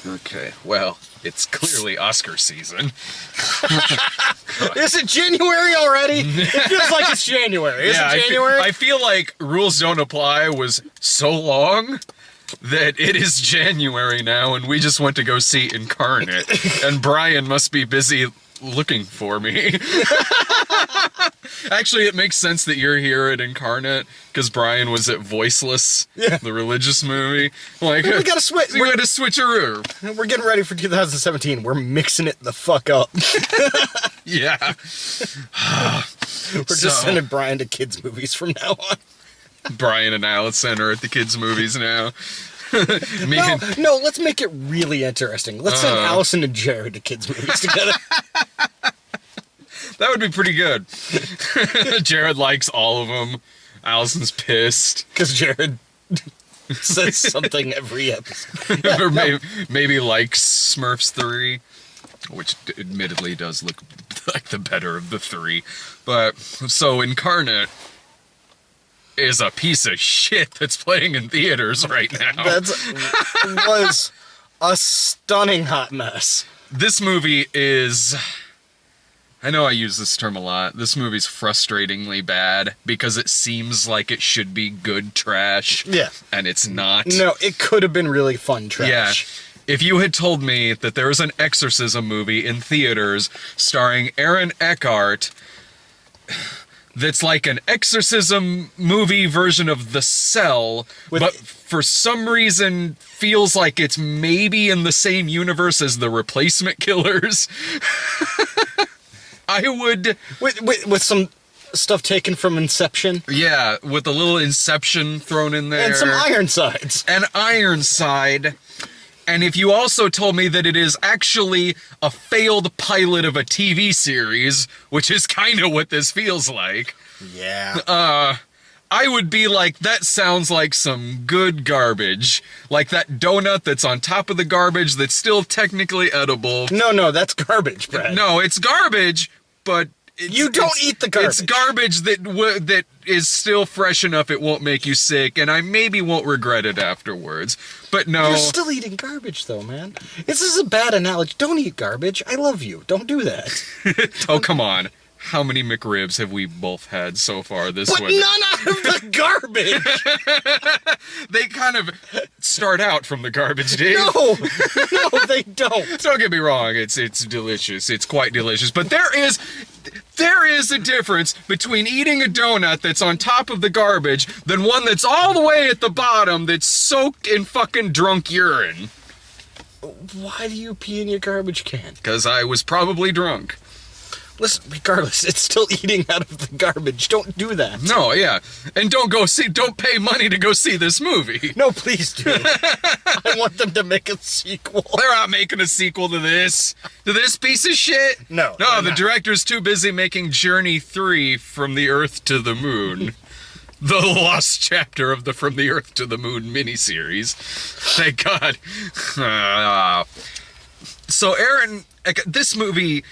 Okay, well, it's clearly Oscar season. Is it January already? It feels like it's January. Is it January? I feel like Rules Don't Apply was so long that it is January now, and we just went to go see Incarnate, and Brian must be busy looking for me. Actually, it makes sense that you're here at Incarnate, because Brian was at Voiceless, the religious movie. Like, we gotta switch. We had a switcheroo. We're getting ready for 2017. We're mixing it the fuck up. Yeah. We're just sending Brian to kids' movies from now on. Brian and Allison are at the kids' movies now. No, let's make it really interesting. Let's send Allison and Jared to kids' movies together. That would be pretty good. Jared likes all of them. Allison's pissed. Because Jared says something every episode. Or maybe likes Smurfs 3, which admittedly does look like the better of the three. But, so Incarnate is a piece of shit that's playing in theaters right now. That was a stunning hot mess. This movie is... I know I use this term a lot. This movie's frustratingly bad because it seems like it should be good trash. Yeah. And it's not. No, it could have been really fun trash. Yeah. If you had told me that there was an exorcism movie in theaters starring Aaron Eckhart that's like an exorcism movie version of The Cell, but for some reason feels like it's maybe in the same universe as The Replacement Killers... I would... With some stuff taken from Inception. Yeah, with a little Inception thrown in there. And some Ironsides. And Ironside. And if you also told me that it is actually a failed pilot of a TV series, which is kind of what this feels like. Yeah. I would be like, that sounds like some good garbage. Like that donut that's on top of the garbage that's still technically edible. No, that's garbage, Brad. No, it's garbage, but... You don't eat the garbage. It's garbage that is still fresh enough it won't make you sick, and I maybe won't regret it afterwards. But no... You're still eating garbage, though, man. This is a bad analogy. Don't eat garbage. I love you. Don't do that. Oh, come on. How many McRibs have we both had so far this But winter? none out of the garbage! They kind of start out from the garbage, Dave. No, they don't. Don't get me wrong, it's delicious. It's quite delicious. But there is a difference between eating a donut that's on top of the garbage than one that's all the way at the bottom that's soaked in fucking drunk urine. Why do you pee in your garbage can? Because I was probably drunk. Listen, regardless, it's still eating out of the garbage. Don't do that. No, yeah. And don't pay money to go see this movie. No, please do. I want them to make a sequel. They're not making a sequel to this. To this piece of shit? No. No, the director's too busy making Journey 3 From the Earth to the Moon. The lost chapter of the From the Earth to the Moon miniseries. Thank God. So Aaron, this movie...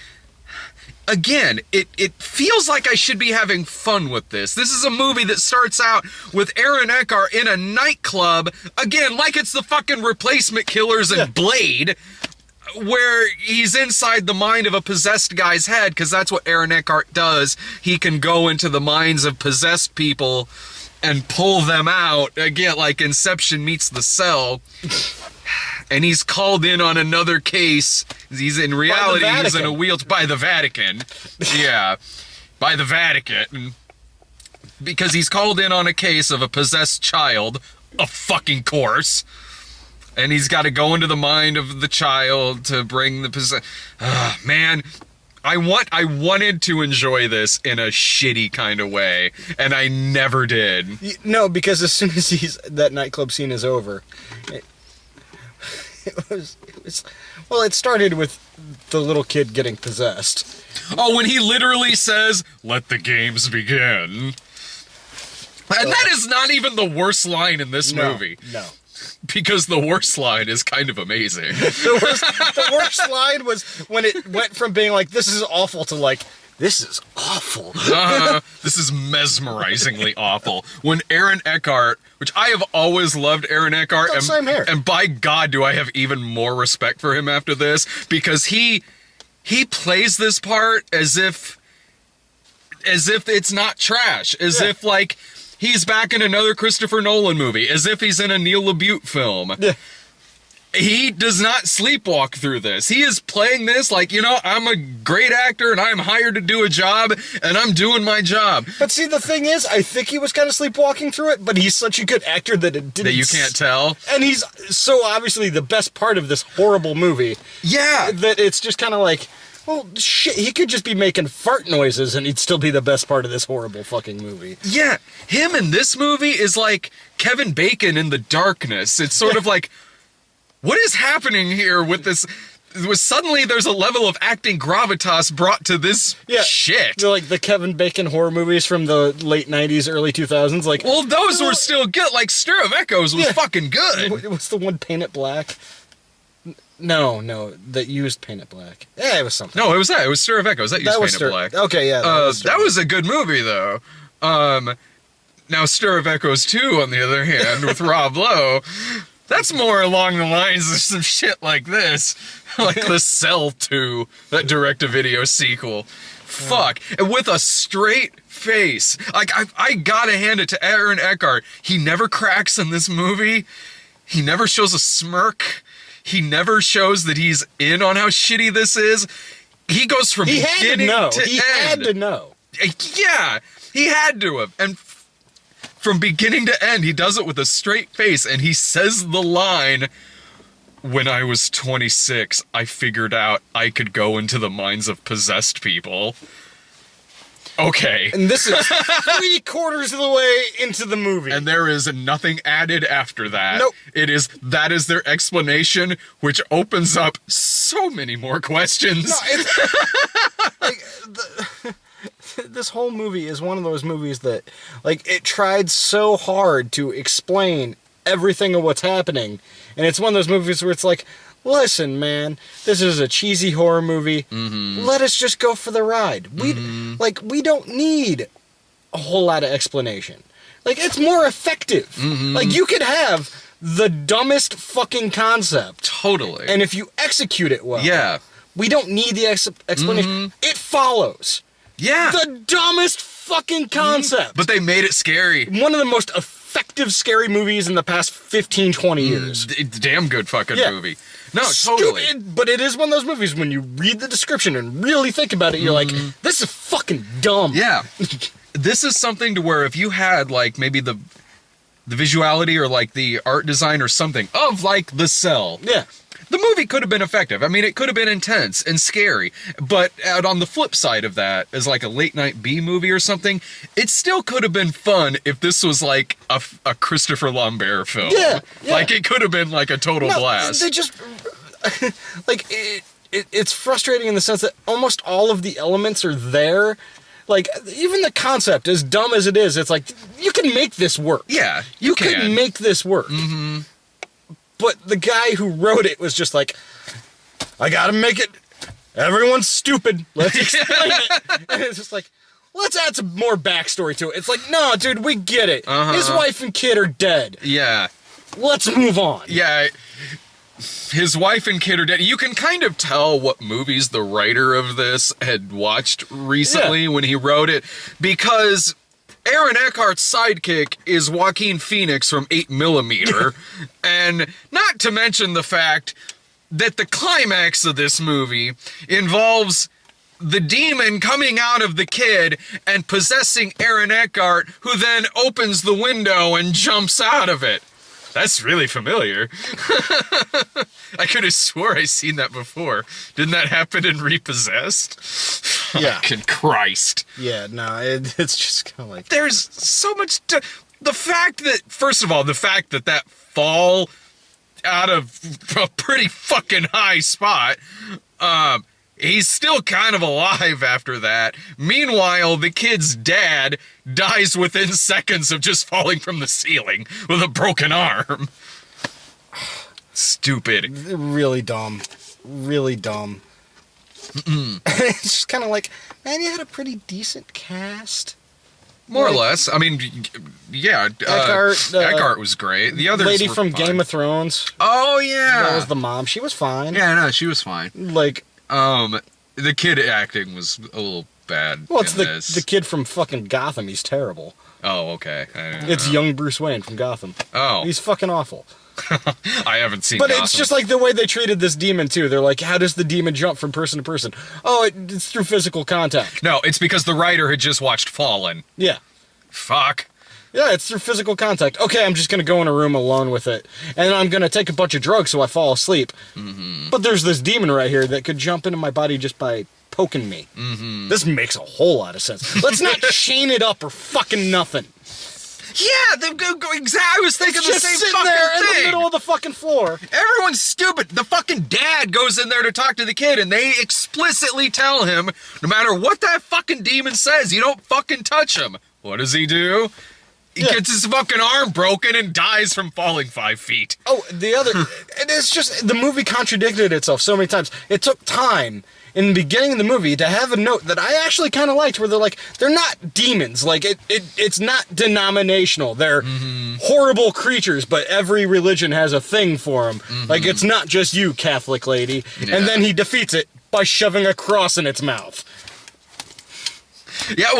Again, it feels like I should be having fun with this. This is a movie that starts out with Aaron Eckhart in a nightclub, again, like it's the fucking Replacement Killers and Blade, where he's inside the mind of a possessed guy's head, because that's what Aaron Eckhart does. He can go into the minds of possessed people and pull them out, again, like Inception meets The Cell. And he's called in on another case. He's in reality, he's in a wheelchair by the Vatican. Yeah, by the Vatican. Because he's called in on a case of a possessed child, of fucking course. And he's got to go into the mind of the child to bring the man, I wanted to enjoy this in a shitty kind of way, and I never did. No, because as soon as that nightclub scene is over... It started with the little kid getting possessed. Oh, when he literally says, "Let the games begin." And that is not even the worst line in this movie. No. Because the worst line is kind of amazing. The worst line was when it went from being like, this is awful, to like, this is awful. This is mesmerizingly awful. When Aaron Eckhart, which I have always loved Aaron Eckhart, Oh, same here. and by God do I have even more respect for him after this, because he plays this part as if it's not trash, as if like he's back in another Christopher Nolan movie, as if he's in a Neil LaBute film. Yeah. He does not sleepwalk through this. He is playing this like, I'm a great actor and I'm hired to do a job and I'm doing my job. But see, the thing is, I think he was kind of sleepwalking through it, but he's such a good actor that it didn't... That you can't tell. And he's so obviously the best part of this horrible movie. Yeah. That it's just kind of like, well, shit, he could just be making fart noises and he'd still be the best part of this horrible fucking movie. Yeah. Him in this movie is like Kevin Bacon in The Darkness. It's sort of like, what is happening here with this? Suddenly there's a level of acting gravitas brought to this shit. Like the Kevin Bacon horror movies from the late 90s, early 2000s. Like, well, those were still good. Like Stir of Echoes was fucking good. What's the one, Paint It Black? No, that used Paint It Black. Yeah, it was something. No, it was that. It was Stir of Echoes. That used Paint It Black. Okay, yeah. That was a good movie, though. Now, Stir of Echoes 2, on the other hand, with Rob Lowe, that's more along the lines of some shit like this. Like The Cell 2, that direct-to-video sequel. Fuck. And with a straight face. Like, I gotta hand it to Aaron Eckhart. He never cracks in this movie. He never shows a smirk. He never shows that he's in on how shitty this is. He goes from beginning to end. He had to know. Yeah, he had to have. And from beginning to end, he does it with a straight face, and he says the line, "When I was 26, I figured out I could go into the minds of possessed people." Okay. And this is 3/4 of the way into the movie. And there is nothing added after that. Nope. That is their explanation, which opens up so many more questions. No, it's, this whole movie is one of those movies that, like, it tried so hard to explain everything of what's happening. And it's one of those movies where it's like, listen, man, this is a cheesy horror movie. Mm-hmm. Let us just go for the ride. We don't need a whole lot of explanation. Like, it's more effective. Mm-hmm. Like, you could have the dumbest fucking concept. Totally. And if you execute it well, we don't need the explanation. Mm-hmm. It follows. Yeah. The dumbest fucking concept. But they made it scary. One of the most effective scary movies in the past 15, 20 years. Damn good fucking movie. No, totally. But it is one of those movies, when you read the description and really think about it, you're like, this is fucking dumb. Yeah. This is something to where if you had, like, maybe the visuality or, like, the art design or something of, like, The Cell. Yeah. The movie could have been effective. I mean, it could have been intense and scary. But out on the flip side of that, as like a late-night B movie or something, it still could have been fun if this was like a Christopher Lambert film. Yeah. Like, it could have been like a total blast. They just... like, it's frustrating in the sense that almost all of the elements are there. Like, even the concept, as dumb as it is, it's like, you can make this work. Yeah, you can make this work. Mm-hmm. But the guy who wrote it was just like, I gotta make it. Everyone's stupid. Let's explain it. And it's just like, let's add some more backstory to it. It's like, no, dude, we get it. His wife and kid are dead. Yeah. Let's move on. Yeah. His wife and kid are dead. You can kind of tell what movies the writer of this had watched recently when he wrote it, because Aaron Eckhart's sidekick is Joaquin Phoenix from 8mm, and not to mention the fact that the climax of this movie involves the demon coming out of the kid and possessing Aaron Eckhart, who then opens the window and jumps out of it. That's really familiar. I could have swore I seen that before. Didn't that happen in Repossessed? Yeah. Fucking Christ. Yeah, no, it's just kind of like... There's so much to... The fact that, first of all, the fact that fall out of a pretty fucking high spot, he's still kind of alive after that. Meanwhile, the kid's dad dies within seconds of just falling from the ceiling with a broken arm. Stupid. Really dumb. Really dumb. It's just kind of like, man, you had a pretty decent cast. More or less. I mean, yeah. Eckhart was great. The others lady were from fine. Game of Thrones. Oh yeah, That was the mom. She was fine. Yeah, no, she was fine. Like, The kid acting was a little bad. well, it's in this. the kid from fucking Gotham. He's terrible. Oh, okay. It's young Bruce Wayne from Gotham. Oh, He's fucking awful. I haven't seen. But Gotham. it's just like the way they treated this demon too. They're like, how does the demon jump from person to person? Oh, it's through physical contact. No, it's because the writer had just watched Fallen. Yeah. Fuck. Yeah, it's through physical contact. Okay, I'm just gonna go in a room alone with it, and I'm gonna take a bunch of drugs so I fall asleep. Mm-hmm. But there's this demon right here that could jump into my body just by poking me. Mm-hmm. This makes a whole lot of sense. Let's not chain it up or fucking nothing. Yeah, they go exactly. I was thinking It's the just same sitting fucking there thing. in the middle of the fucking floor. Everyone's stupid. The fucking dad goes in there to talk to the kid, and they explicitly tell him, no matter what that fucking demon says, you don't fucking touch him. What does he do? He gets his fucking arm broken and dies from falling 5 feet. Oh, the other... it's just... The movie contradicted itself so many times. It took time in the beginning of the movie to have a note that I actually kind of liked, where they're like, they're not demons. Like, it's not denominational. They're horrible creatures, but every religion has a thing for them. Like, it's not just you, Catholic lady. Yeah. And then he defeats it by shoving a cross in its mouth. Yeah,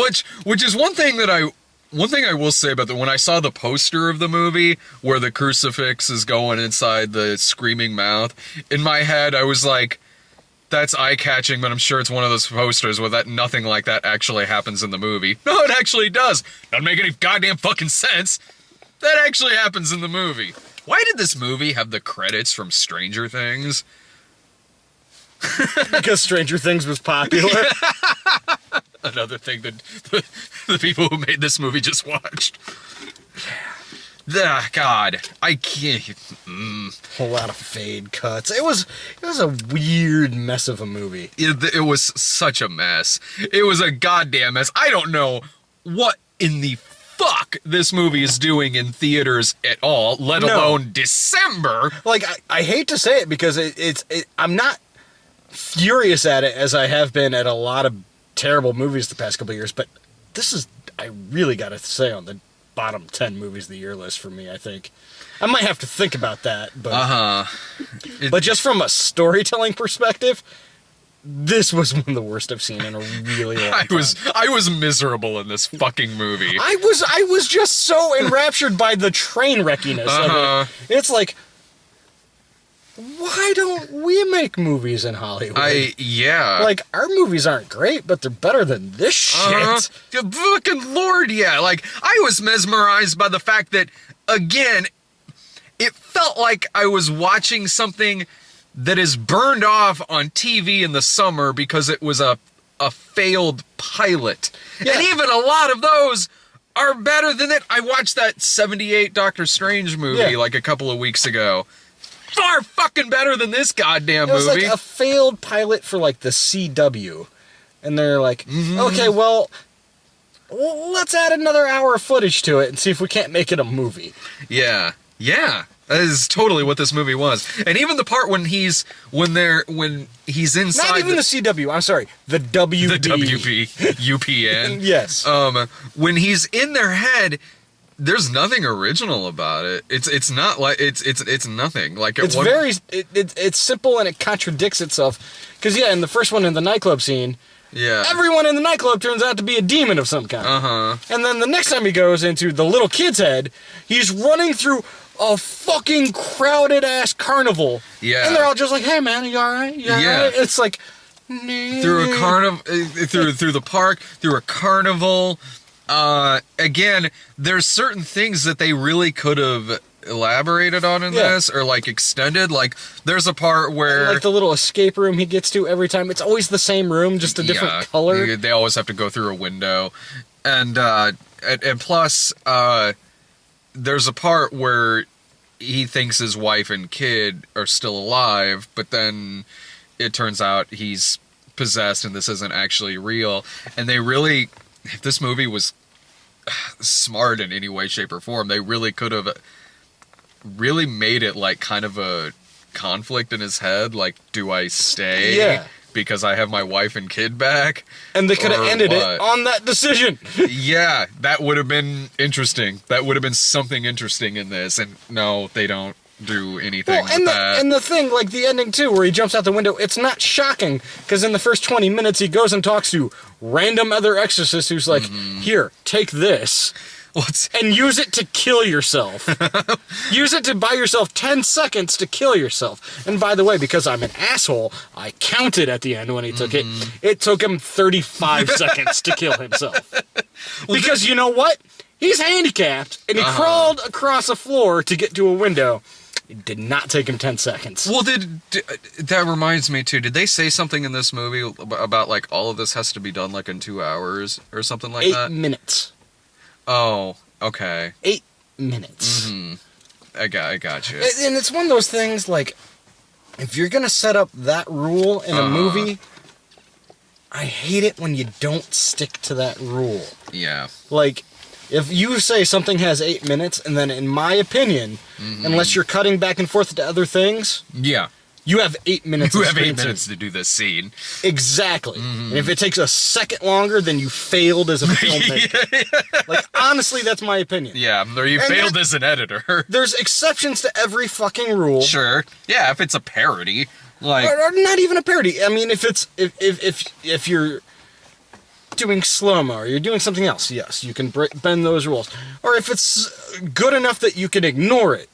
which is one thing I will say about when I saw the poster of the movie where the crucifix is going inside the screaming mouth, in my head I was like, that's eye-catching, but I'm sure it's one of those posters where nothing like that actually happens in the movie. No, it actually does. Doesn't make any goddamn fucking sense. That actually happens in the movie. Why did this movie have the credits from Stranger Things? Because Stranger Things was popular. Another thing that the people who made this movie just watched. God, I can't. A lot of fade cuts. It was a weird mess of a movie. It was such a mess. It was a goddamn mess. I don't know what in the fuck this movie is doing in theaters at all, let alone December. Like, I hate to say it because I'm not furious at it as I have been at a lot of terrible movies the past couple of years, but this is, I really gotta say, on the bottom 10 movies of the year list for me, I think. I might have to think about that, but but just from a storytelling perspective, this was one of the worst I've seen in a really long time. I was miserable in this fucking movie. I was just so enraptured by the train wreckiness of it. It's like, why don't we make movies in Hollywood? Yeah. Like, our movies aren't great, but they're better than this shit. Good fucking Lord, yeah. Like, I was mesmerized by the fact that, again, it felt like I was watching something that is burned off on TV in the summer because it was a failed pilot. Yeah. And even a lot of those are better than it. I watched that 78 Doctor Strange movie like a couple of weeks ago. Far fucking better than this goddamn movie. It was like a failed pilot for, like, the CW. And they're like, okay, well, let's add another hour of footage to it and see if we can't make it a movie. Yeah. Yeah. That is totally what this movie was. And even the part when he's inside. Not even the CW, I'm sorry, the WB. The WB. UPN. Yes. When he's in their head, there's nothing original about it. It's not like it's nothing. Like it's very it's simple and it contradicts itself. Because in the first one, in the nightclub scene, everyone in the nightclub turns out to be a demon of some kind. And then the next time he goes into the little kid's head, he's running through a fucking crowded ass carnival. Yeah. And they're all just like, "Hey man, you all right? You all right?" It's like through a carnival, through the park, through a carnival. Again, there's certain things that they really could have elaborated on in this, or like extended. Like, there's a part where, like, the little escape room he gets to every time, it's always the same room, just a different color. They always have to go through a window, and plus, there's a part where he thinks his wife and kid are still alive, but then it turns out he's possessed and this isn't actually real. And they really, if this movie was smart in any way, shape, or form, they really could have really made it like kind of a conflict in his head. Like, do I stay? because I have my wife and kid back. And they could have ended it on that decision. Yeah, that would have been interesting. That would have been something interesting in this. And no, they don't do anything with that. And the thing, like the ending too, where he jumps out the window, it's not shocking, because in the first 20 minutes he goes and talks to random other exorcist who's like, here, take this. And use it to kill yourself. Use it to buy yourself 10 seconds to kill yourself. And by the way, because I'm an asshole, I counted at the end when he took it. It took him 35 seconds to kill himself. Because you know what? He's handicapped, and he crawled across a floor to get to a window. It did not take him 10 seconds. Well, that reminds me, too. Did they say something in this movie about, like, all of this has to be done, like, in 2 hours or something like that? 8 minutes. Oh, okay. 8 minutes. I got you. And it's one of those things, like, if you're going to set up that rule in a movie, I hate it when you don't stick to that rule. Yeah. Like, if you say something has 8 minutes, and then in my opinion, unless you're cutting back and forth to other things, yeah, you have 8 minutes. You have 8 minutes to do this scene. Exactly. And if it takes a second longer, then you failed as a filmmaker. Like, honestly, that's my opinion. Yeah, or you failed as an editor. There's exceptions to every fucking rule. Sure. Yeah, if it's a parody, like, or not even a parody. I mean, if you're doing slow-mo or you're doing something else, yes, you can bend those rules. Or if it's good enough that you can ignore it.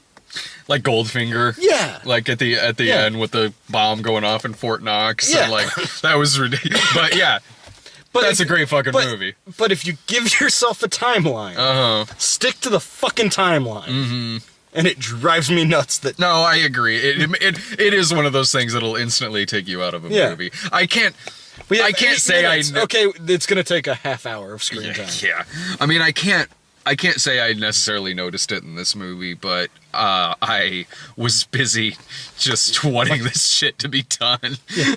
Like Goldfinger. Yeah. Like at the end with the bomb going off in Fort Knox. Yeah. And like, that was ridiculous. But yeah, that's a great fucking movie. But if you give yourself a timeline, stick to the fucking timeline. And it drives me nuts that... No, I agree. It is one of those things that'll instantly take you out of a movie. I can't say okay, it's going to take a half hour of screen time. Yeah. I mean, I can't say I necessarily noticed it in this movie, but I was busy just wanting this shit to be done. Yeah.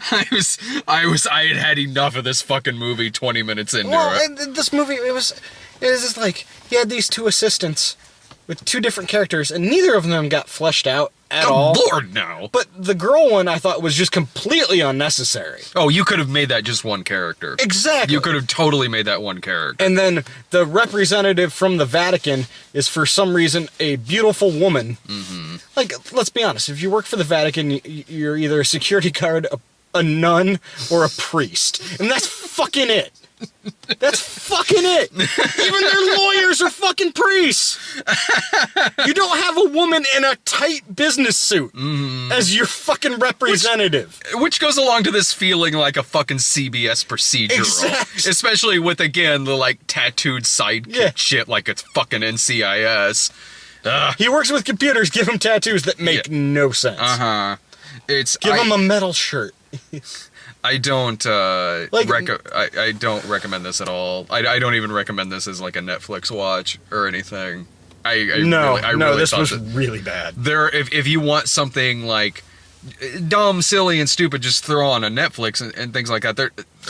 I had had enough of this fucking movie 20 minutes into it. And this movie, it was just like, he had these two assistants with two different characters, and neither of them got fleshed out at all. Lord, no. But the girl one, I thought, was just completely unnecessary. Oh, you could have made that just one character. Exactly. You could have totally made that one character. And then the representative from the Vatican is, for some reason, a beautiful woman. Like, let's be honest, if you work for the Vatican, you're either a security guard, a nun, or a priest. And that's fucking it. That's fucking it. Even their lawyers are fucking priests. You don't have a woman in a tight business suit as your fucking representative. Which goes along to this feeling like a fucking CBS procedural. Exactly. Especially with, again, the, like, tattooed sidekick shit like it's fucking NCIS. He works with computers, give him tattoos that make no sense. Give him a metal shirt. I don't I don't recommend this at all. I don't even recommend this as like a Netflix watch or anything. This was really bad. If you want something like dumb, silly, and stupid, just throw on a Netflix and things like that.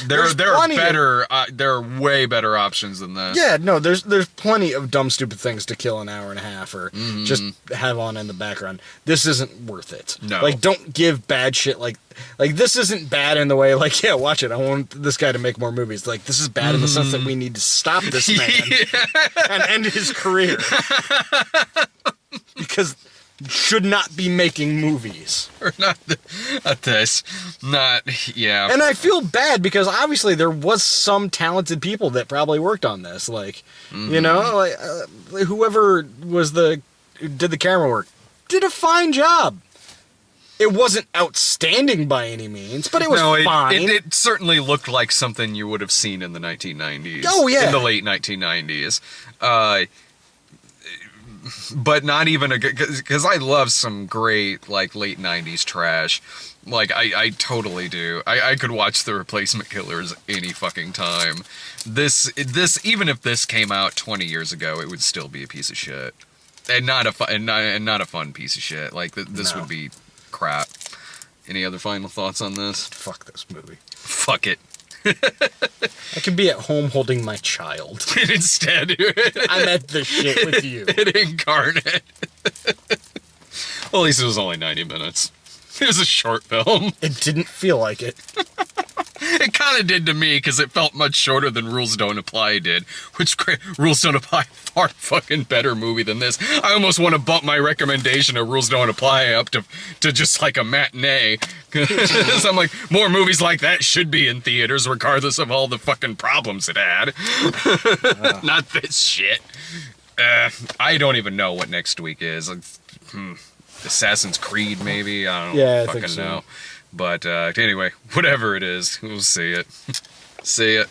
There are better. There are way better options than this. Yeah, no, there's plenty of dumb, stupid things to kill an hour and a half or just have on in the background. This isn't worth it. No, like, don't give bad shit like this isn't bad in the way like, yeah, watch it. I want this guy to make more movies. Like, this is bad in the sense that we need to stop this man and end his career because. Should not be making movies. Or not this. Not, yeah. And I feel bad because obviously there was some talented people that probably worked on this. Like, you know, like, whoever did the camera work did a fine job. It wasn't outstanding by any means, but it was fine. It certainly looked like something you would have seen in the 1990s. Oh, yeah. In the late 1990s. But not even because I love some great, like, late 90s trash. Like, I totally do. I could watch The Replacement Killers any fucking time. This even if this came out 20 years ago, it would still be a piece of shit. And not a fun piece of shit. Like, this would be crap. Any other final thoughts on this? Fuck this movie. Fuck it. I could be at home holding my child. And instead, I'm at the shit with you. It Incarnate. Well, at least it was only 90 minutes. It was a short film. It didn't feel like it. It kind of did to me because it felt much shorter than Rules Don't Apply did, which Rules Don't Apply far fucking better movie than this. I almost want to bump my recommendation of Rules Don't Apply up to just like a matinee. So I'm like, more movies like that should be in theaters regardless of all the fucking problems it had. Not this shit. I don't even know what next week is. Assassin's Creed, maybe? I don't Yeah, I fucking think so. know. But anyway, whatever it is, we'll see it. See it.